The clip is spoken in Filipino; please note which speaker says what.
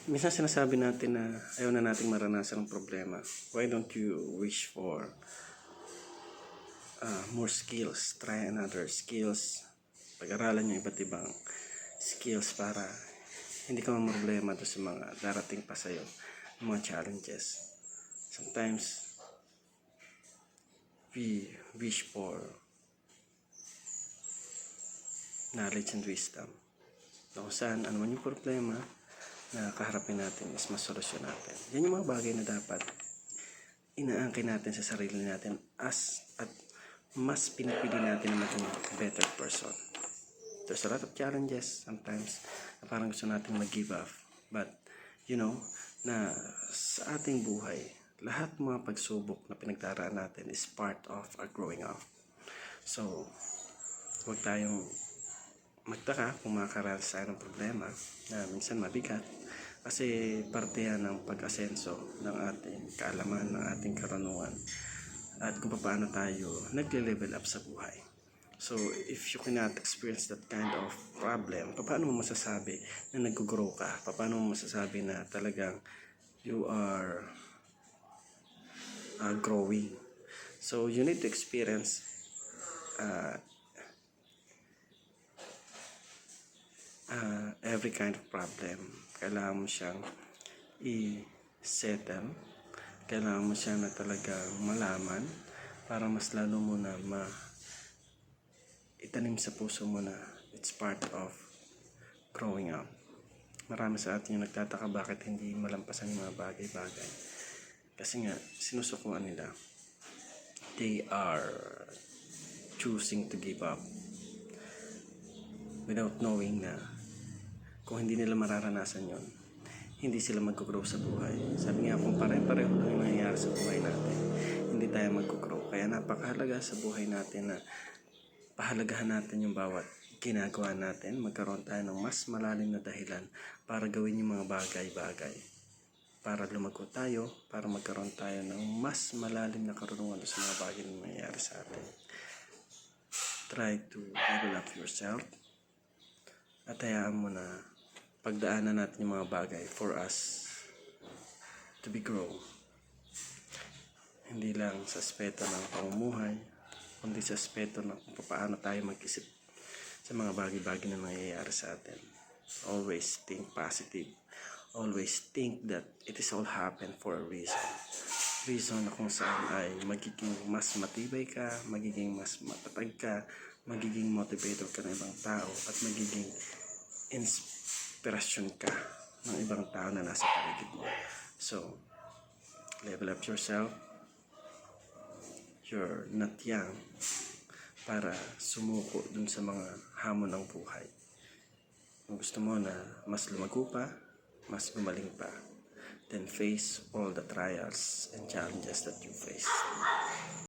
Speaker 1: Minsan sinasabi natin na ayaw na nating maranasan ng problema. Why don't you wish for more skills? Try another skills. Pag-aralan yung iba't ibang skills para hindi ka problema doon sa mga darating pa sa'yo, mga challenges. Sometimes, we wish for knowledge and wisdom. Kung saan, ano man yung problema na kaharapin natin is masolusyon natin. Yan yung mga bagay na dapat inaangkin natin sa sarili natin at mas pinipili natin na maging better person. There's a lot of challenges sometimes na parang gusto natin mag-give up. But, na sa ating buhay, lahat mga pagsubok na pinagdaraan natin is part of our growing up. So, huwag tayong magtaka kung makakaranas tayo ng problema na minsan mabigat kasi parte yan ng pag-asenso ng ating kaalaman, ng ating karunungan at kung paano tayo nagle-level up sa buhay. So, if you cannot experience that kind of problem, paano mo masasabi na nag-grow ka? Paano mo masasabi na talagang you are growing? So, you need to experience every kind of problem. Kailangan mo siyang i-settle. Kailangan mo siyang na talagang malaman para mas lalo mo na itanim sa puso mo na it's part of growing up. Marami sa atin yung nagtataka bakit hindi malampasan yung mga bagay-bagay. Kasi nga, sinusukuan nila. They are choosing to give up without knowing na kung hindi nila mararanasan yon, hindi sila mag-grow sa buhay. Sabi nga, kung pare-pareho lang yung nangyayari sa buhay natin, hindi tayo mag-grow. Kaya napakahalaga sa buhay natin na pahalagahan natin yung bawat ginagawa natin. Magkaroon tayo ng mas malalim na dahilan para gawin yung mga bagay-bagay. Para lumago tayo, para magkaroon tayo ng mas malalim na karunungan sa mga bagay na nangyayari sa atin. Try to level up yourself. At hayaan mo na pagdaanan natin yung mga bagay for us to be grow. Hindi lang sa aspeto ng pamumuhay, kundi sa aspeto ng kung paano tayo mag-isip sa mga bagay-bagay na nangyayari sa atin. Always think positive. Always think that it is all happen for a reason. Reason na kung saan ay magiging mas matibay ka, magiging mas matatag ka, magiging motivator ka ng ibang tao, at magiging inspirasyon ka ng ibang tao na nasa paligid mo. So, level up yourself. You're not young para sumuko dun sa mga hamon ng buhay. Kung gusto mo na mas lumago pa, mas gumaling pa, then face all the trials and challenges that you face.